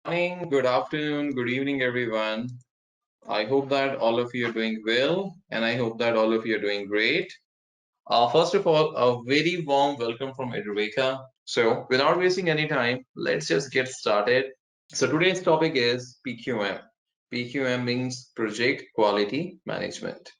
Morning, good afternoon, good evening, everyone. I hope that all of you are doing well, and I hope that all of you are doing great. First of all, a very warm welcome from Edureka. So, without wasting any time, let's just get started. So, today's topic is PQM. PQM means Project Quality Management.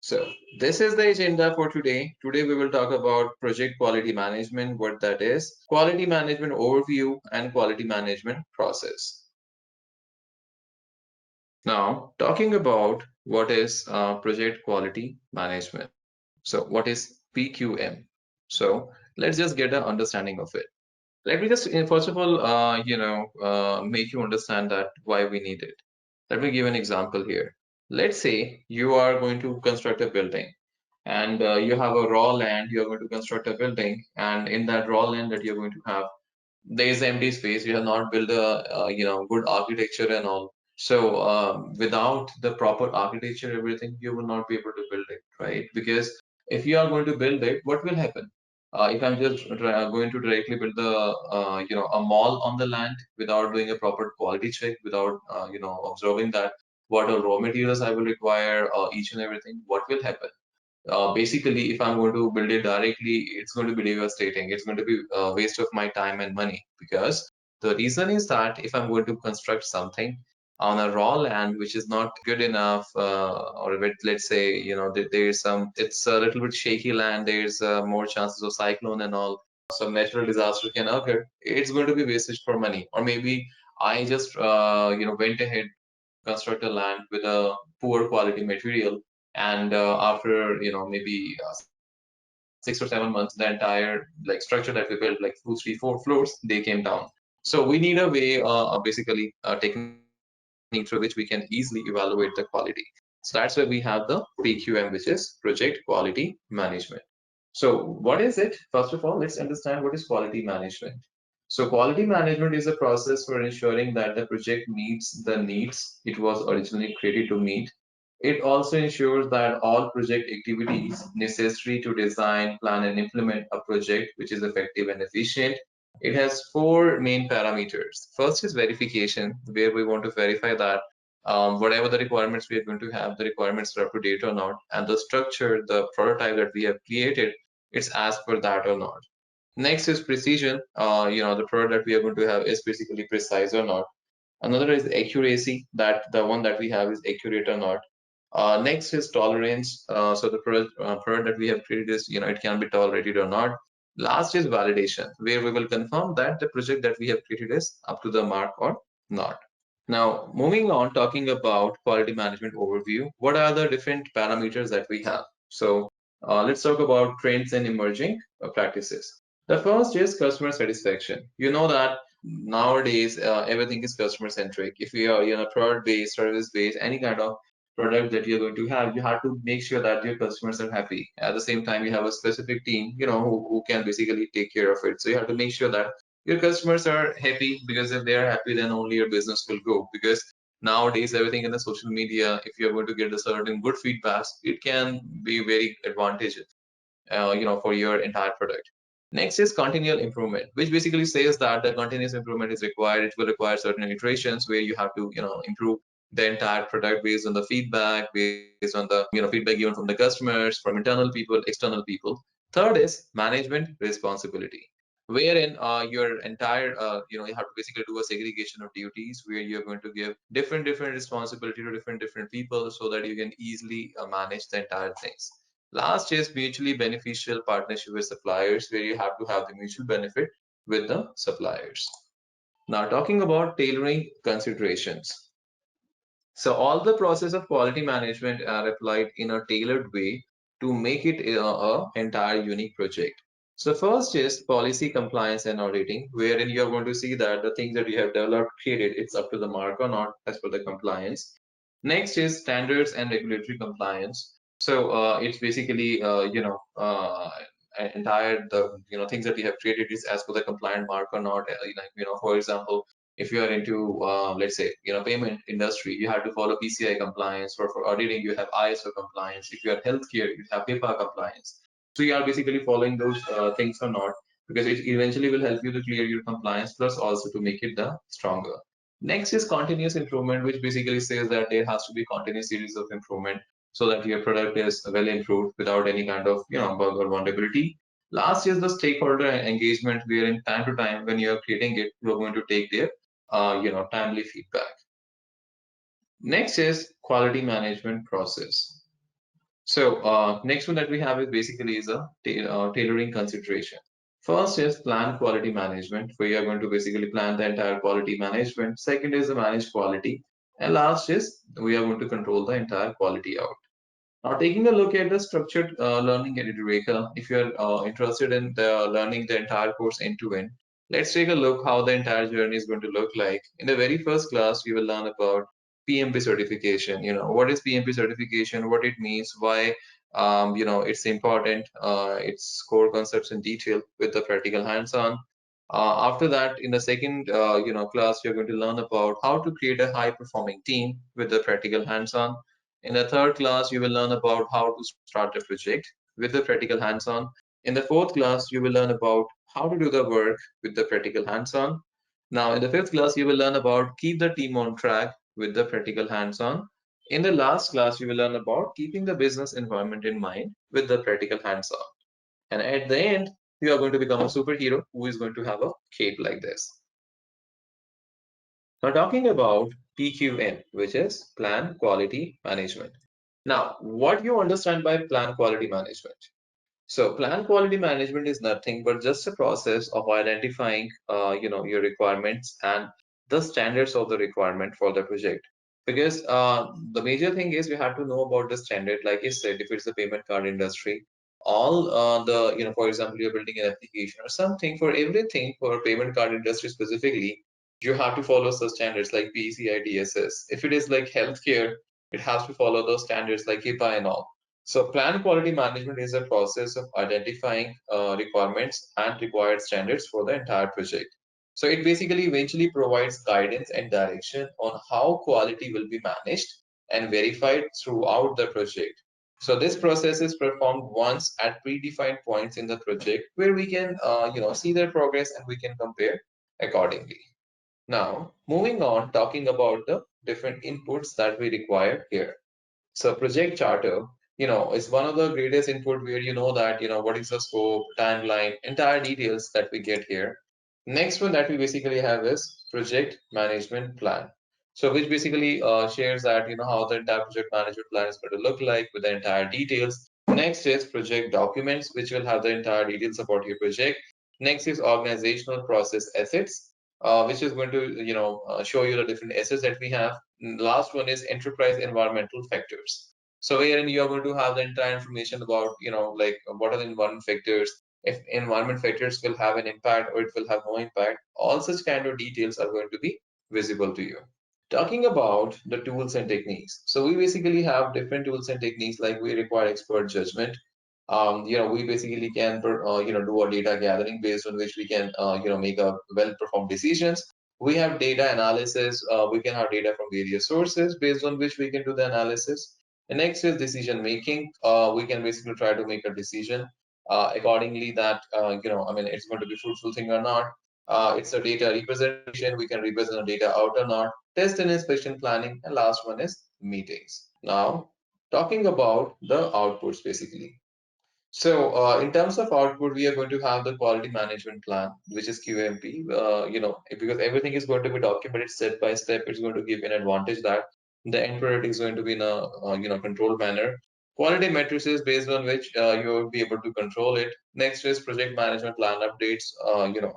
So, this is the agenda for today. Today, we will talk about project quality management, what that is, quality management overview, and quality management process. Now, talking about what is project quality management. So, what is PQM? So, let's just get an understanding of it. Let me just, first of all, make you understand that why we need it. Let me give an example here. Let's say you are going to construct a building and you have a raw land, you're going to construct a building, and in that raw land that you're going to have, there is empty space. You have not built a good architecture and all. So without the proper architecture, everything, you will not be able to build it, right? Because if you are going to build it, what will happen? If I'm just going to directly build the a mall on the land without doing a proper quality check, without observing that what are raw materials I will require, each and everything, what will happen? Basically, if I'm going to build it directly, it's going to be devastating. It's going to be a waste of my time and money, because the reason is that if I'm going to construct something on a raw land which is not good enough, or a bit, let's say, there's some, it's a little bit shaky land, there's more chances of cyclone and all, some natural disaster can occur, it's going to be wastage for money. Or maybe I just went ahead, construct a land with a poor quality material, and after maybe 6 or 7 months, the entire like structure that we built, like 2, 3, 4 floors, they came down. So we need a way, basically a technique through which we can easily evaluate the quality. So that's why we have the PQM, which is project quality management. So what is it? First of all, let's understand what is quality management. So quality management is a process for ensuring that the project meets the needs it was originally created to meet. It also ensures that all project activities necessary to design, plan, and implement a project which is effective and efficient. It has four main parameters. First is verification, where we want to verify that whatever the requirements we are going to have, the requirements are up to date or not, and the structure, the prototype that we have created, it's as per that or not. Next is precision. The product that we are going to have is basically precise or not. Another is accuracy, that the one that we have is accurate or not. Next is tolerance. So the product that we have created is, it can be tolerated or not. Last is validation, where we will confirm that the project that we have created is up to the mark or not. Now, moving on, talking about quality management overview, what are the different parameters that we have? So let's talk about trends and emerging practices. The first is customer satisfaction. You know that nowadays everything is customer centric. If we are product based, service based, any kind of product that you're going to have, you have to make sure that your customers are happy. At the same time, you have a specific team, who can basically take care of it. So you have to make sure that your customers are happy, because if they are happy, then only your business will go. Because nowadays everything in the social media, if you're going to get a certain good feedbacks, it can be very advantageous for your entire product. Next is continual improvement, which basically says that the continuous improvement is required. It will require certain iterations where you have to improve the entire product based on the feedback, based on the feedback given from the customers, from internal people, external people. Third is management responsibility, wherein your entire you have to basically do a segregation of duties, where you're going to give different responsibility to different people, so that you can easily manage the entire things. Last is mutually beneficial partnership with suppliers, where you have to have the mutual benefit with the suppliers. Now, talking about tailoring considerations. So all the process of quality management are applied in a tailored way to make it a entire unique project. So first is policy compliance and auditing, wherein you're going to see that the things that you have developed, created, it's up to the mark or not as per the compliance. Next is standards and regulatory compliance. So it's basically entire the things that you have created is as per the compliant mark or not. For example, if you are into let's say payment industry, you have to follow PCI compliance. For auditing, you have ISO compliance. If you are healthcare, you have HIPAA compliance. So you are basically following those things or not, because it eventually will help you to clear your compliance, plus also to make it the stronger. Next is continuous improvement, which basically says that there has to be continuous series of improvement so that your product is well improved without any kind of bug or vulnerability. Last is the stakeholder engagement, where in time to time when you are creating it, you're going to take their timely feedback. Next is quality management process. So next one that we have is basically is a tailoring consideration. First is plan quality management, where you are going to basically plan the entire quality management. Second is the managed quality. And last is we are going to control the entire quality out. Now, taking a look at the structured learning at Edureka, if you're interested in learning the entire course end to end, let's take a look how the entire journey is going to look like. In the very first class, we will learn about PMP certification. What is PMP certification, what it means, why it's important, its core concepts in detail with the practical hands-on. After that, in the second class, you're going to learn about how to create a high-performing team with the practical hands-on. In the third class, you will learn about how to start a project with the practical hands-on. In the fourth class, you will learn about how to do the work with the practical hands-on. Now, in the fifth class, you will learn about keep the team on track with the practical hands-on. In the last class, you will learn about keeping the business environment in mind with the practical hands-on. And at the end, you are going to become a superhero who is going to have a cape like this. Now, talking about PQM, which is Plan Quality Management. Now, what you understand by Plan Quality Management? So, Plan Quality Management is nothing but just a process of identifying, your requirements and the standards of the requirement for the project. Because the major thing is you have to know about the standard. Like I said, if it's the payment card industry, all for example, you're building an application or something, for everything for payment card industry specifically, you have to follow such standards like PCI DSS. If it is like healthcare, it has to follow those standards like HIPAA and all. So plan quality management is a process of identifying requirements and required standards for the entire project. So it basically eventually provides guidance and direction on how quality will be managed and verified throughout the project. So this process is performed once at predefined points in the project where we can see their progress and we can compare accordingly. Now, moving on, talking about the different inputs that we require here. So project charter, is one of the greatest input where you know that, what is the scope, timeline, entire details that we get here. Next one that we basically have is project management plan. So which basically shares that, how the entire project management plan is going to look like with the entire details. Next is project documents, which will have the entire details about your project. Next is organizational process assets, which is going to, show you the different assets that we have. Last one is enterprise environmental factors. So wherein you are going to have the entire information about, like what are the environment factors, if environment factors will have an impact or it will have no impact. All such kind of details are going to be visible to you. Talking about the tools and techniques. So we basically have different tools and techniques, like we require expert judgment. We basically can, do a data gathering based on which we can, make a well-performed decisions. We have data analysis. We can have data from various sources based on which we can do the analysis. The next is decision making. We can basically try to make a decision accordingly that, it's going to be fruitful thing or not. It's a data representation. We can represent the data out or not. Test and inspection planning. And last one is meetings. Now, talking about the outputs basically. So in terms of output, we are going to have the quality management plan, which is QMP. Because everything is going to be documented step by step, it's going to give an advantage that the end product is going to be in a controlled manner. Quality metrics is based on which you will be able to control it. Next is project management plan updates.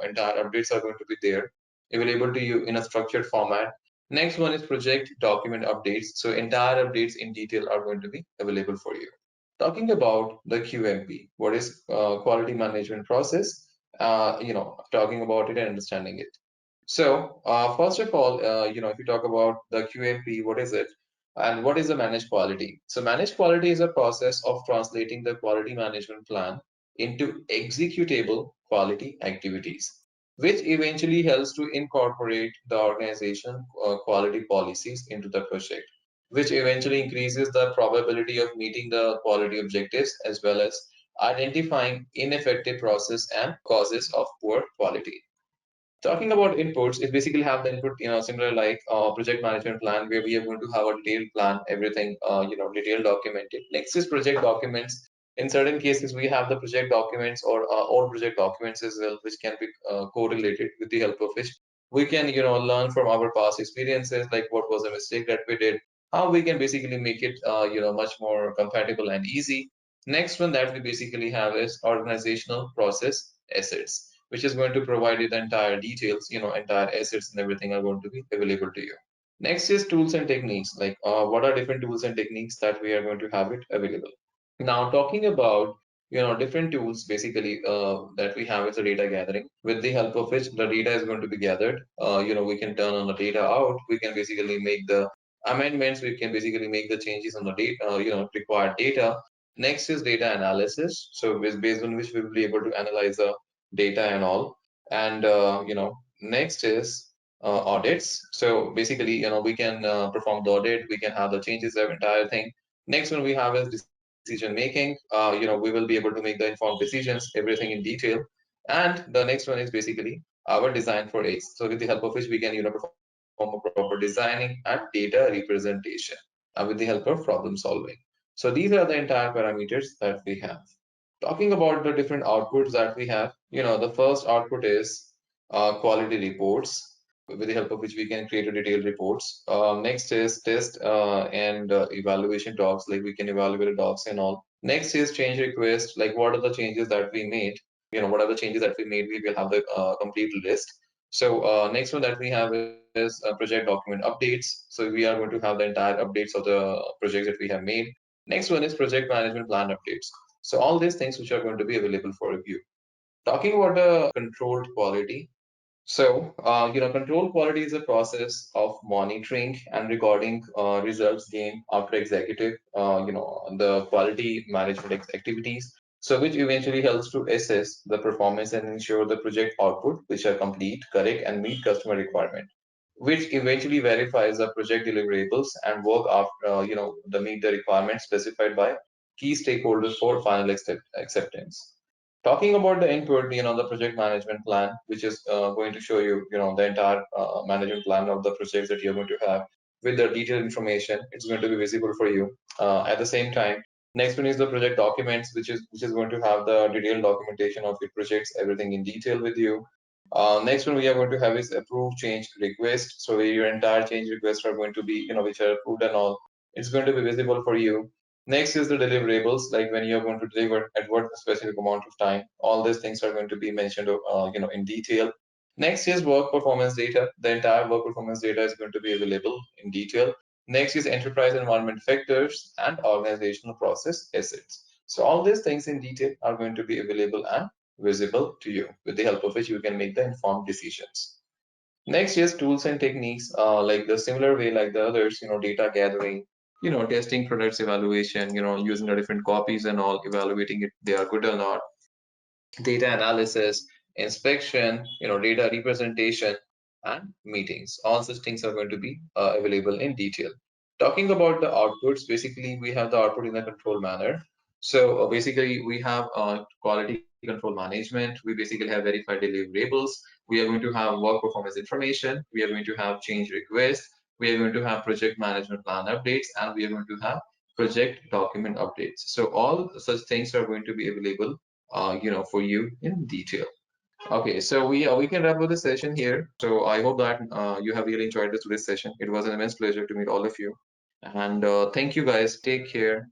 Entire updates are going to be there available to you in a structured format. Next one is project document updates. So entire updates in detail are going to be available for you. Talking about the QMP, what is quality management process? Talking about it and understanding it. So first of all, if you talk about the QMP, what is it? And what is the managed quality? So managed quality is a process of translating the quality management plan into executable quality activities, which eventually helps to incorporate the organization quality policies into the project, which eventually increases the probability of meeting the quality objectives as well as identifying ineffective process and causes of poor quality. Talking about inputs, it basically have the input, similar like project management plan, where we are going to have a detailed plan, everything, detailed documented. Next is project documents. In certain cases, we have the project documents or all project documents as well, which can be correlated, with the help of which we can, learn from our past experiences, like what was a mistake that we did, how we can basically make it, much more compatible and easy. Next one that we basically have is organizational process assets, which is going to provide you the entire details, entire assets and everything are going to be available to you. Next is tools and techniques, like what are different tools and techniques that we are going to have it available. Now, talking about different tools basically that we have is the data gathering, with the help of which the data is going to be gathered. We can turn on the data out. We can basically make the amendments. We can basically make the changes on the data, required data. Next is data analysis. So based on which we will be able to analyze the data and all. And next is audits. So basically, we can perform the audit. We can have the changes of entire thing. Next one we have is decision making. We will be able to make the informed decisions, everything in detail. And the next one is basically our design for X. So with the help of which we can, perform a proper designing and data representation with the help of problem solving. So these are the entire parameters that we have. Talking about the different outputs that we have, the first output is quality reports, with the help of which we can create a detailed reports. Next is test and evaluation docs, like we can evaluate the docs and all. Next is change request, like what are the changes that we made. What are the changes that we made? We will have the complete list. So next one that we have is project document updates. So we are going to have the entire updates of the projects that we have made. Next one is project management plan updates. So all these things which are going to be available for review. Talking about the controlled quality. So, control quality is a process of monitoring and recording results gained after executive, the quality management activities. So, which eventually helps to assess the performance and ensure the project output, which are complete, correct, and meet customer requirement, which eventually verifies the project deliverables and work after, the meet the requirements specified by key stakeholders for final acceptance. Talking about the input, the project management plan, which is going to show you, the entire management plan of the projects that you're going to have with the detailed information. It's going to be visible for you. At the same time, next one is the project documents, which is going to have the detailed documentation of your projects, everything in detail with you. Next one we are going to have is approve change request. So where your entire change requests are going to be, which are approved and all, it's going to be visible for you. Next is the deliverables, like when you're going to deliver at what specific amount of time. All these things are going to be mentioned, in detail. Next is work performance data. The entire work performance data is going to be available in detail. Next is enterprise environment factors and organizational process assets. So all these things in detail are going to be available and visible to you, with the help of which you can make the informed decisions. Next is tools and techniques, like the similar way like the others, data gathering, testing products evaluation, using the different copies and all, evaluating it, they are good or not, data analysis, inspection, data representation, and meetings. All such things are going to be available in detail. Talking about the outputs, basically we have the output in a control manner. So basically we have quality control management. We basically have verified deliverables. We are going to have work performance information. We are going to have change requests. We are going to have project management plan updates, and we are going to have project document updates. So all such things are going to be available for you in detail. Okay, so we can wrap up the session here. So I hope that you have really enjoyed this today's session. It was an immense pleasure to meet all of you. And thank you guys. Take care.